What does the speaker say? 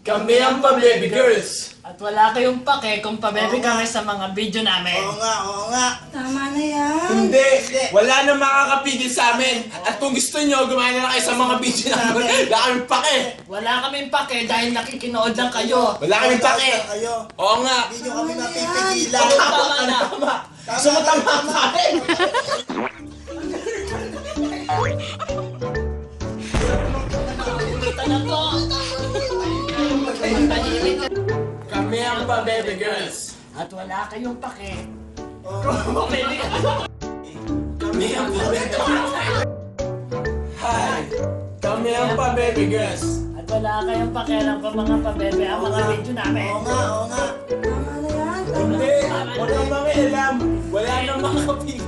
Kami ang pa-baby girls. At wala kayong pake kung pabebe kami sa mga video namin. Oo nga. Tama na yan. Hindi. Wala na makakapigil sa amin. At kung gusto nyo, gumana na kayo sa mga video namin. Wala kami pake. Wala kaming pake dahil nakikinood lang kayo. Wala kami pake. Kayo. Oo nga. Hindi nyo kami mapipigilan. Tama na. Gusto mo tama tayo. Kami ang pa-baby girls. At wala kayong pake. Kami ang pa-baby girls. Hi. Kami ang pa-baby girls. At wala kayong pakialam kung mga pabebe ang mga video namin. Oo nga. Tama na yan. Hindi. Wala nang makialam. Wala nang makakapigil.